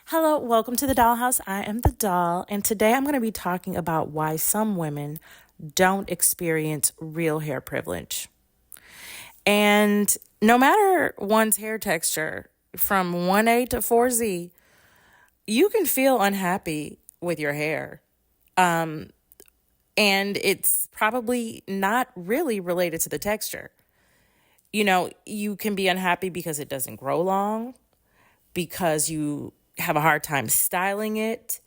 Hello, welcome to the Dollhouse. I am the doll, and today I'm going to be talking about why some women don't experience real hair privilege. And no matter one's hair texture, from 1A to 4Z, you can feel unhappy with your hair. And it's probably not really related to the texture. You can be unhappy because it doesn't grow long, because you have a hard time styling it,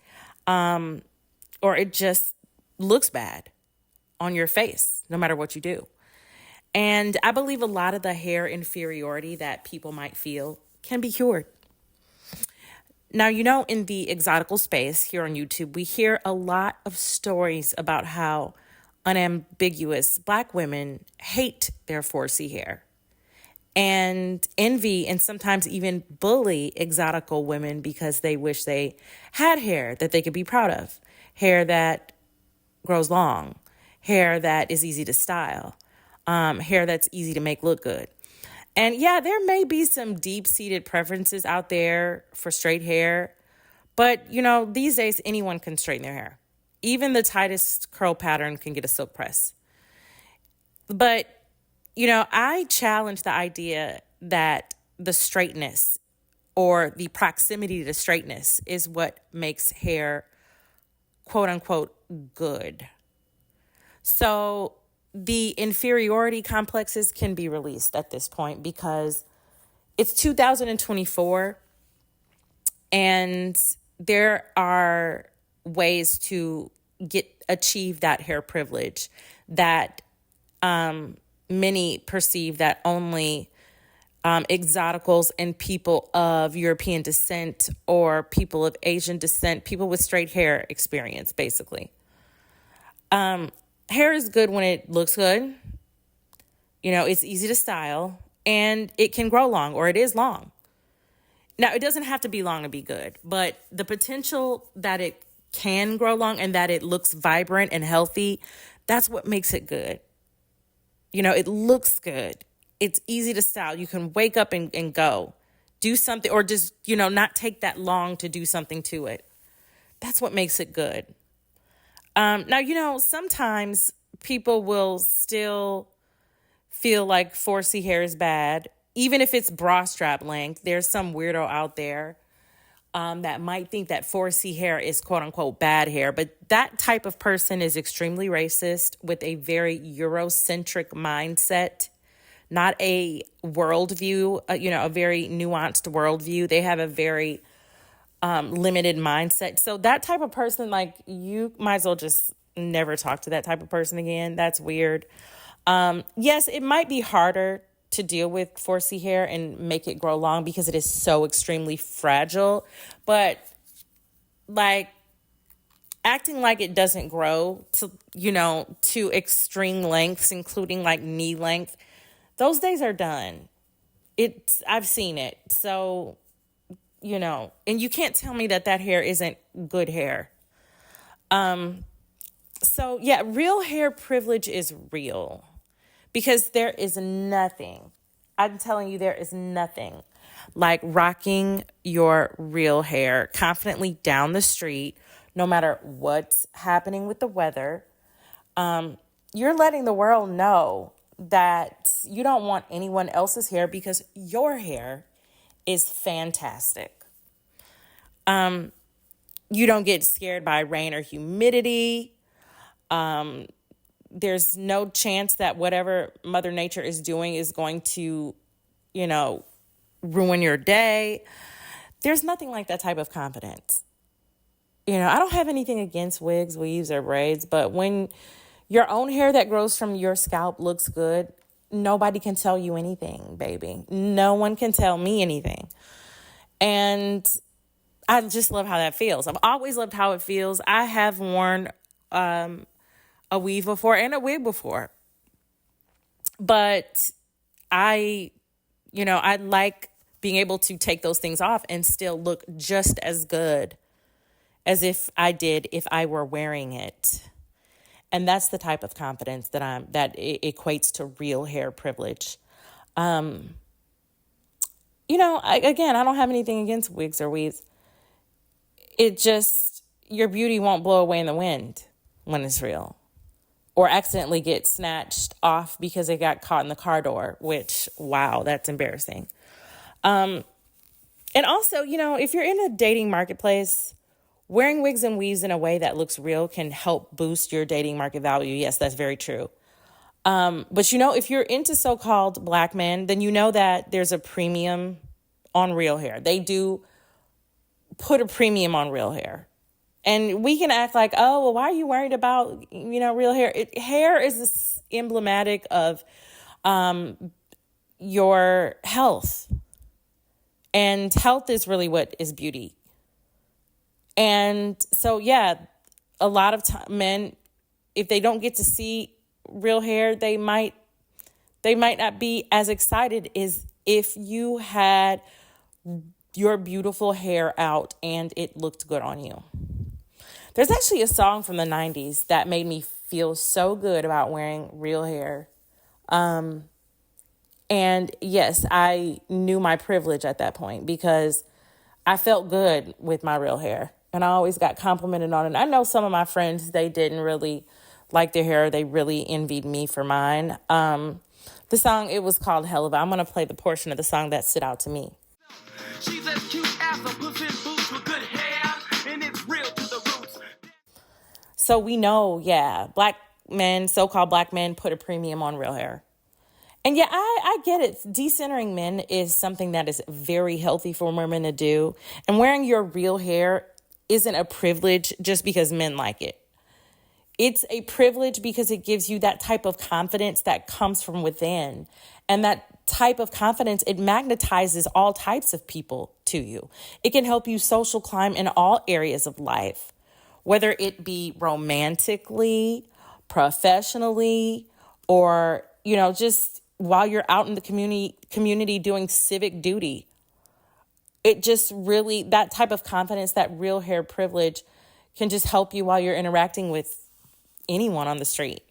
or it just looks bad on your face, no matter what you do. And I believe a lot of the hair inferiority that people might feel can be cured. Now, in the exotical space here on YouTube, we hear a lot of stories about how unambiguous Black women hate their 4C hair and envy and sometimes even bully exotical women because they wish they had hair that they could be proud of, hair that grows long, hair that is easy to style, hair that's easy to make look good. And yeah, there may be some deep-seated preferences out there for straight hair, but these days anyone can straighten their hair. Even the tightest curl pattern can get a silk press. But I challenge the idea that the straightness or the proximity to straightness is what makes hair, quote unquote, good. So the inferiority complexes can be released at this point because it's 2024 and there are ways to achieve that hair privilege that many perceive that only exoticals and people of European descent or people of Asian descent, people with straight hair experience, basically. Hair is good when it looks good. It's easy to style and it can grow long, or it is long. Now, it doesn't have to be long to be good, but the potential that it can grow long and that it looks vibrant and healthy, that's what makes it good. It looks good. It's easy to style. You can wake up and go. Do something, or just, not take that long to do something to it. That's what makes it good. Now, sometimes people will still feel like 4C hair is bad, even if it's bra strap length. There's some weirdo out there that might think that 4C hair is quote unquote bad hair, but that type of person is extremely racist with a very Eurocentric mindset, not a worldview, a very nuanced worldview. They have a very limited mindset. So that type of person, you might as well just never talk to that type of person again. That's weird. Yes, it might be harder to deal with 4C hair and make it grow long because it is so extremely fragile. But acting like it doesn't grow to extreme lengths, including knee length, those days are done. I've seen it. So, and you can't tell me that hair isn't good hair. So yeah, real hair privilege is real. Because there is nothing, I'm telling you, there is nothing like rocking your real hair confidently down the street, no matter what's happening with the weather. You're letting the world know that you don't want anyone else's hair because your hair is fantastic. You don't get scared by rain or humidity. There's no chance that whatever Mother Nature is doing is going to, ruin your day. There's nothing like that type of confidence. I don't have anything against wigs, weaves, or braids, but when your own hair that grows from your scalp looks good, nobody can tell you anything, baby. No one can tell me anything. And I just love how that feels. I've always loved how it feels. I have worn a weave before and a wig before. But I like being able to take those things off and still look just as good as if I did if I were wearing it. And that's the type of confidence that equates to real hair privilege. I don't have anything against wigs or weaves. It just, your beauty won't blow away in the wind when it's real, or accidentally get snatched off because it got caught in the car door, which, wow, that's embarrassing. And also, if you're in a dating marketplace, wearing wigs and weaves in a way that looks real can help boost your dating market value. Yes, that's very true. But if you're into so-called black men, then you know that there's a premium on real hair. They do put a premium on real hair. And we can act like, oh, well, why are you worried about, real hair? Hair is emblematic of your health. And health is really what is beauty. And so, yeah, a lot of men, if they don't get to see real hair, they might not be as excited as if you had your beautiful hair out and it looked good on you. There's actually a song from the 90s that made me feel so good about wearing real hair. And yes, I knew my privilege at that point because I felt good with my real hair. And I always got complimented on it. I know some of my friends, they didn't really like their hair. They really envied me for mine. The song, it was called Hell of a. I'm going to play the portion of the song that stood out to me. She's as cute as a puss in boots with good hair, and it's real to the roots. So we know, black men, so-called black men, put a premium on real hair. And yeah, I get it. Decentering men is something that is very healthy for women to do. And wearing your real hair isn't a privilege just because men like it. It's a privilege because it gives you that type of confidence that comes from within. And that type of confidence, it magnetizes all types of people to you. It can help you social climb in all areas of life, whether it be romantically, professionally, or, just while you're out in the community doing civic duty. It just really, that type of confidence, that real hair privilege can just help you while you're interacting with anyone on the street.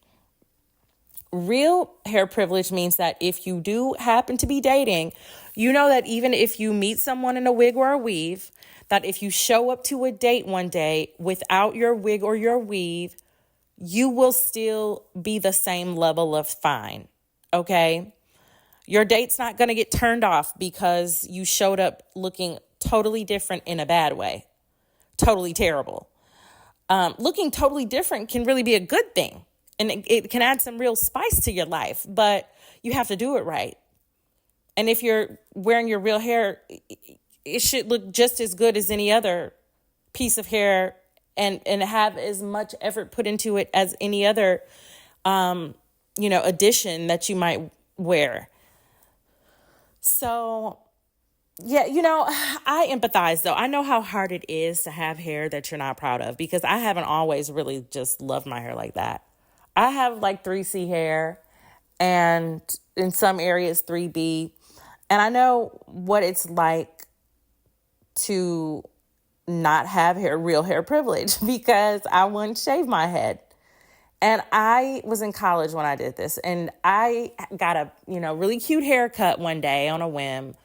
Real hair privilege means that if you do happen to be dating, you know that even if you meet someone in a wig or a weave, that if you show up to a date one day without your wig or your weave, you will still be the same level of fine. Okay? Your date's not going to get turned off because you showed up looking totally different in a bad way. Totally terrible. Looking totally different can really be a good thing. And it can add some real spice to your life. But you have to do it right. And if you're wearing your real hair, it should look just as good as any other piece of hair and have as much effort put into it as any other, addition that you might wear. So, yeah, I empathize, though. I know how hard it is to have hair that you're not proud of because I haven't always really just loved my hair like that. I have like 3C hair and in some areas 3B. And I know what it's like to not have real hair privilege because I wouldn't shave my head. And I was in college when I did this, and I got a, really cute haircut one day on a whim,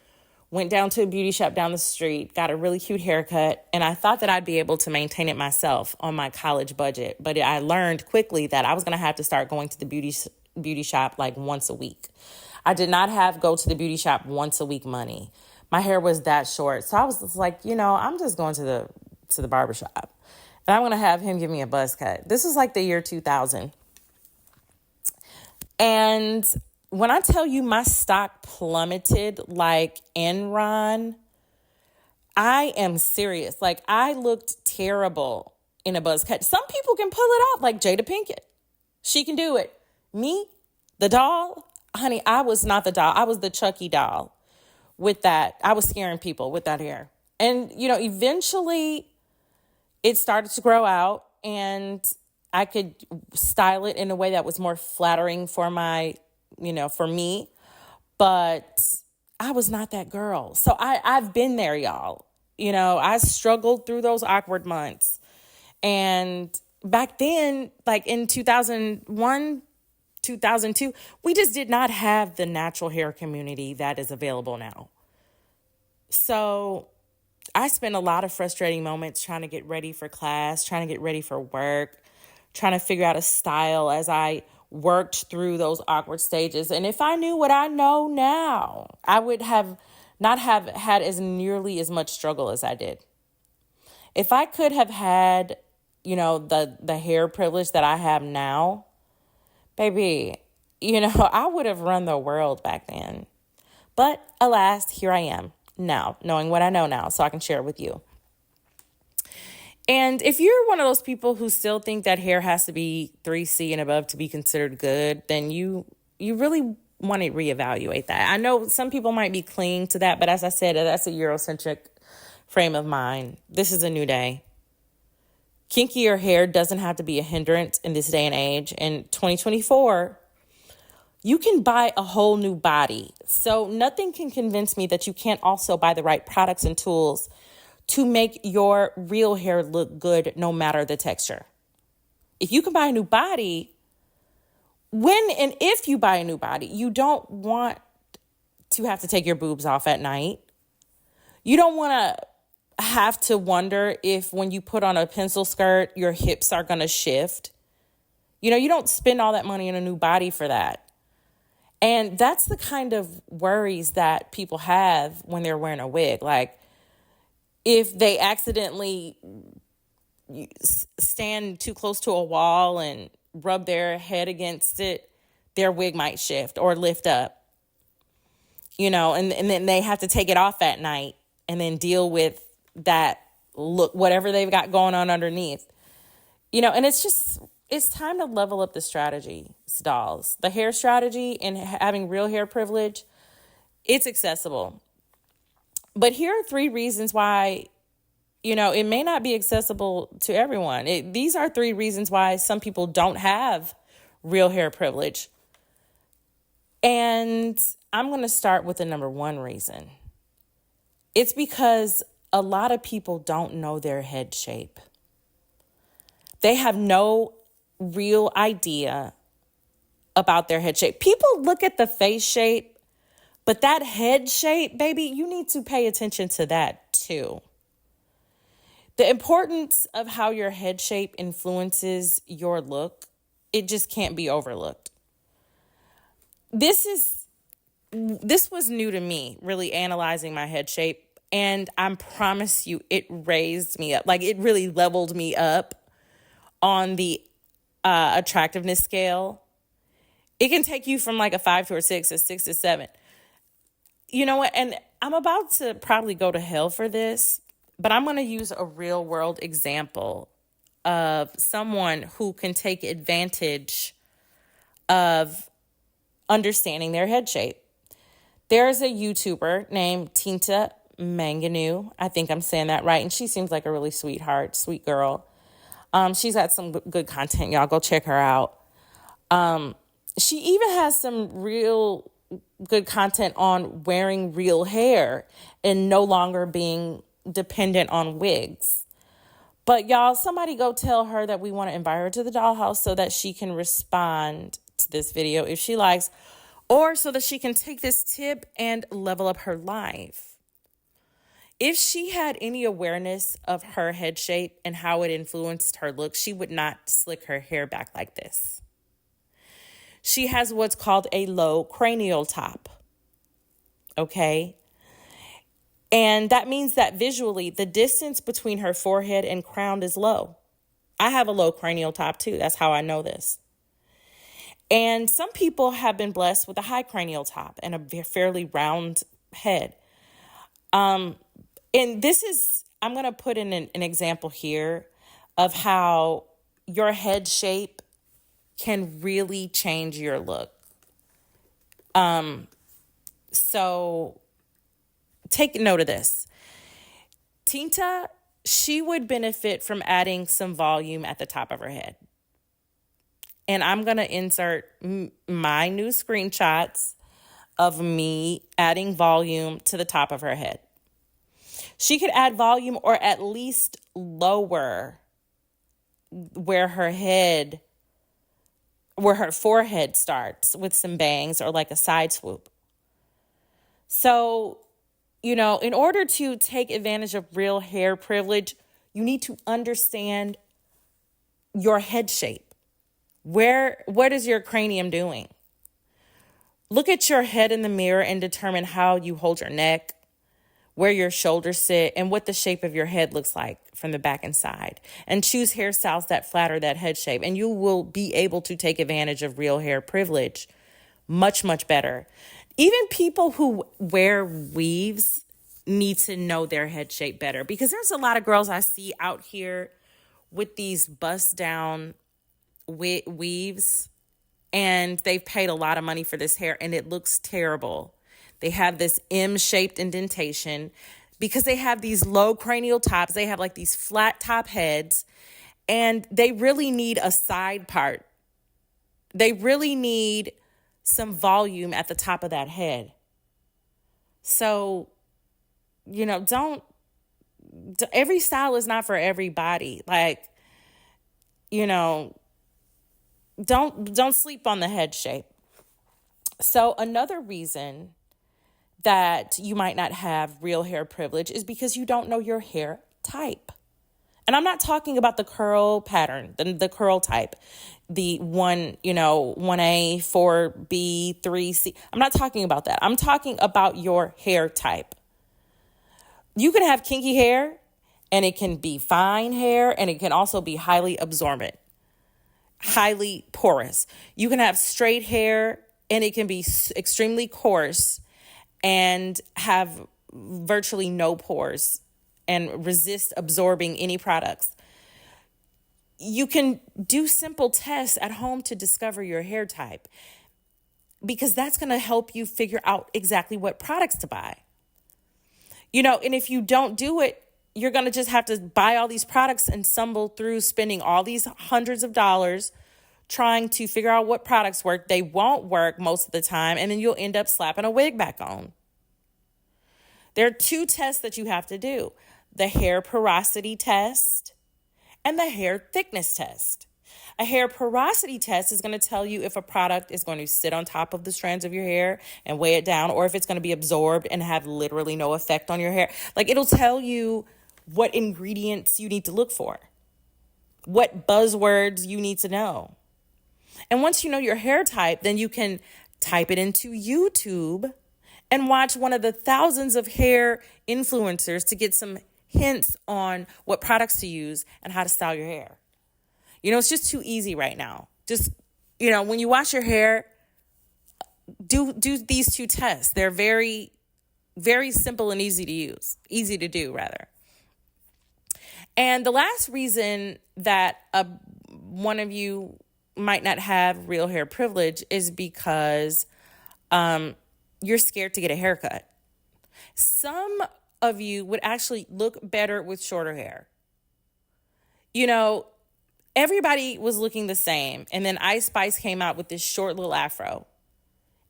went down to a beauty shop down the street, got a really cute haircut, and I thought that I'd be able to maintain it myself on my college budget. But I learned quickly that I was going to have to start going to the beauty shop like once a week. I did not have go to the beauty shop once a week money. My hair was that short. So I was just like, I'm just going to the barbershop. And I'm going to have him give me a buzz cut. This is like the year 2000. And when I tell you my stock plummeted like Enron, I am serious. Like, I looked terrible in a buzz cut. Some people can pull it off, like Jada Pinkett. She can do it. Me, the doll, honey, I was not the doll. I was the Chucky doll with that. I was scaring people with that hair. And, eventually it started to grow out and I could style it in a way that was more flattering for for me. But I was not that girl. So I've been there, y'all. I struggled through those awkward months. And back then, like in 2001, 2002, we just did not have the natural hair community that is available now. So I spent a lot of frustrating moments trying to get ready for class, trying to get ready for work, trying to figure out a style as I worked through those awkward stages. And if I knew what I know now, I would have not have had as nearly as much struggle as I did. If I could have had, the hair privilege that I have now, baby, I would have run the world back then. But alas, here I am now, knowing what I know now, so I can share it with you. And if you're one of those people who still think that hair has to be 3C and above to be considered good, then you really want to reevaluate that. I know some people might be clinging to that, but as I said, that's a Eurocentric frame of mind. This is a new day. Kinkier hair doesn't have to be a hindrance in this day and age. In 2024, you can buy a whole new body. So nothing can convince me that you can't also buy the right products and tools to make your real hair look good no matter the texture. If you can buy a new body, when and if you buy a new body, you don't want to have to take your boobs off at night. You don't want to have to wonder if when you put on a pencil skirt, your hips are going to shift. You don't spend all that money in a new body for that. And that's the kind of worries that people have when they're wearing a wig. Like, if they accidentally stand too close to a wall and rub their head against it, their wig might shift or lift up, and then they have to take it off at night and then deal with that look, whatever they've got going on underneath, and it's time to level up the strategy, dolls. The hair strategy and having real hair privilege, it's accessible. But here are 3 reasons why, it may not be accessible to everyone. These are 3 reasons why some people don't have real hair privilege. And I'm going to start with the number 1 reason. It's because a lot of people don't know their head shape. They have no real idea about their head shape. People look at the face shape, but that head shape, baby, you need to pay attention to that too. The importance of how your head shape influences your look, it just can't be overlooked. This was new to me, really analyzing my head shape. And I promise you, it raised me up. Like, it really leveled me up on the attractiveness scale. It can take you from like a 5 to a 6, a 6 to 7. You know what? And I'm about to probably go to hell for this, but I'm going to use a real world example of someone who can take advantage of understanding their head shape. There's a YouTuber named Tinta Manganu. I think I'm saying that right. And she seems like a really sweet girl. She's got some good content. Y'all go check her out. She even has some real good content on wearing real hair and no longer being dependent on wigs. But y'all, somebody go tell her that we want to invite her to the dollhouse so that she can respond to this video if she likes, or so that she can take this tip and level up her life. If she had any awareness of her head shape and how it influenced her look, she would not slick her hair back like this. She has what's called a low cranial top. Okay? And that means that visually, the distance between her forehead and crown is low. I have a low cranial top too. That's how I know this. And some people have been blessed with a high cranial top and a fairly round head. And this is, I'm going to put in an example here of how your head shape can really change your look. So take note of this. Tinta, she would benefit from adding some volume at the top of her head. And I'm going to insert my new screenshots of me adding volume to the top of her head. She could add volume or at least lower where her forehead starts with some bangs or like a side swoop. So In order to take advantage of real hair privilege, you need to understand your head shape. What is your cranium doing? Look at your head in the mirror and determine how you hold your neck, where your shoulders sit, and what the shape of your head looks like from the back and side. And choose hairstyles that flatter that head shape. And you will be able to take advantage of real hair privilege much, much better. Even people who wear weaves need to know their head shape better, because there's a lot of girls I see out here with these bust down weaves, and they've paid a lot of money for this hair and it looks terrible. They have this M-shaped indentation because they have these low cranial tops. They have like these flat top heads, and they really need a side part. They really need some volume at the top of that head. So, every style is not for everybody. Like, don't sleep on the head shape. So another reason that you might not have real hair privilege is because you don't know your hair type. And I'm not talking about the curl pattern, the curl type, the 1A, 4B, 3C. I'm not talking about that. I'm talking about your hair type. You can have kinky hair, and it can be fine hair, and it can also be highly absorbent, highly porous. You can have straight hair, and it can be extremely coarse and have virtually no pores and resist absorbing any products. You can do simple tests at home to discover your hair type, because that's going to help you figure out exactly what products to buy. And if you don't do it, you're going to just have to buy all these products and stumble through spending all these hundreds of dollars trying to figure out what products work. They won't work most of the time, and then you'll end up slapping a wig back on. There are 2 tests that you have to do: the hair porosity test and the hair thickness test. A hair porosity test is going to tell you if a product is going to sit on top of the strands of your hair and weigh it down, or if it's going to be absorbed and have literally no effect on your hair. Like, it'll tell you what ingredients you need to look for, what buzzwords you need to know. And once you know your hair type, then you can type it into YouTube and watch one of the thousands of hair influencers to get some hints on what products to use and how to style your hair. It's just too easy right now. Just, when you wash your hair, do these 2 tests. They're very, very simple and easy to do rather. And the last reason that one of you might not have real hair privilege is because you're scared to get a haircut. Some of you would actually look better with shorter hair. Everybody was looking the same, and then Ice Spice came out with this short little afro,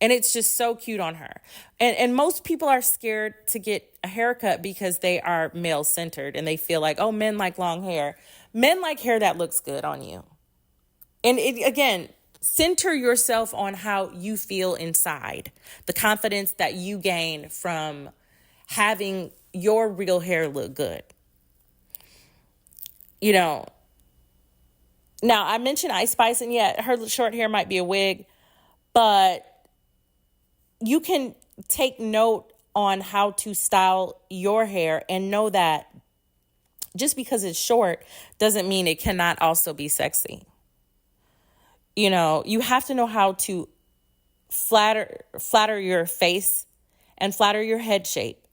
and it's just so cute on her. And most people are scared to get a haircut because they are male-centered, and they feel like, oh, men like long hair. Men like hair that looks good on you. And again, center yourself on how you feel inside, the confidence that you gain from having your real hair look good. Now, I mentioned Ice Spice, and her short hair might be a wig, but you can take note on how to style your hair and know that just because it's short doesn't mean it cannot also be sexy. You have to know how to flatter your face and flatter your head shape.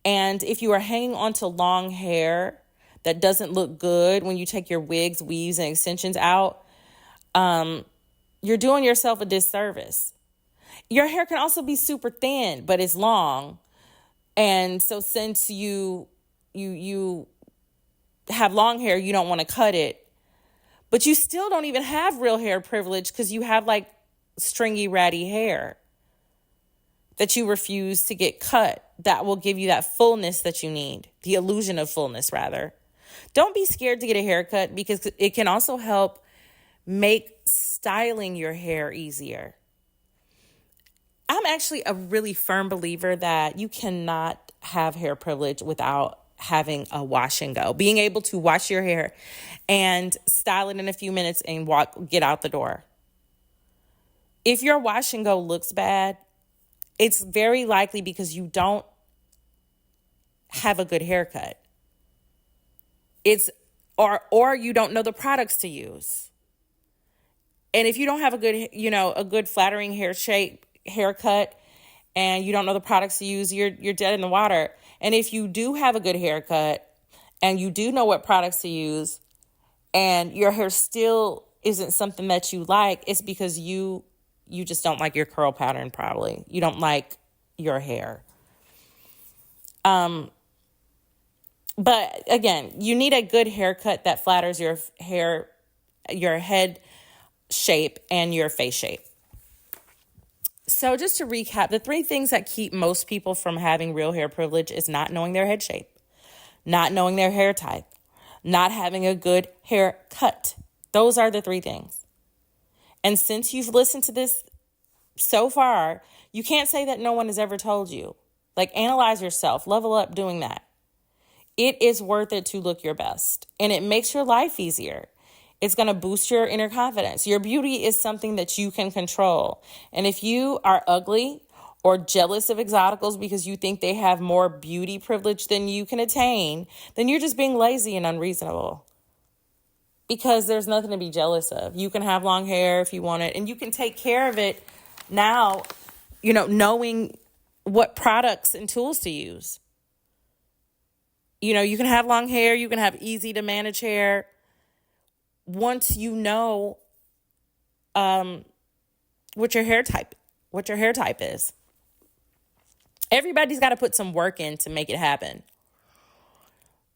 And if you are hanging on to long hair that doesn't look good when you take your wigs, weaves, and extensions out, you're doing yourself a disservice. Your hair can also be super thin, but it's long. And so since you have long hair, you don't want to cut it. But you still don't even have real hair privilege because you have like stringy, ratty hair that you refuse to get cut. That will give you that fullness that you need, the illusion of fullness, rather. Don't be scared to get a haircut, because it can also help make styling your hair easier. I'm actually a really firm believer that you cannot have hair privilege without having a wash and go. Being able to wash your hair and style it in a few minutes and get out the door. If your wash and go looks bad, it's very likely because you don't have a good haircut. It's or you don't know the products to use. And if you don't have a good flattering haircut, and you don't know the products to use, you're dead in the water. And if you do have a good haircut and you do know what products to use and your hair still isn't something that you like, it's because you just don't like your curl pattern, probably. You don't like your hair. But again, you need a good haircut that flatters your hair, your head shape, and your face shape. So just to recap, the 3 things that keep most people from having real hair privilege is not knowing their head shape, not knowing their hair type, not having a good haircut. Those are the 3 things. And since you've listened to this so far, you can't say that no one has ever told you. Like, analyze yourself, level up doing that. It is worth it to look your best, and it makes your life easier. It's going to boost your inner confidence. Your beauty is something that you can control. And if you are ugly or jealous of Exoticals because you think they have more beauty privilege than you can attain, then you're just being lazy and unreasonable. Because there's nothing to be jealous of. You can have long hair if you want it, and you can take care of it now, knowing what products and tools to use. You can have long hair, you can have easy to manage hair. Once you know what your hair type is. Everybody's got to put some work in to make it happen.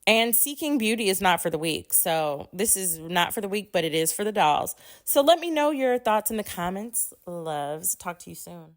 And seeking beauty is not for the weak. So this is not for the weak, but it is for the dolls. So let me know your thoughts in the comments. Loves. Talk to you soon.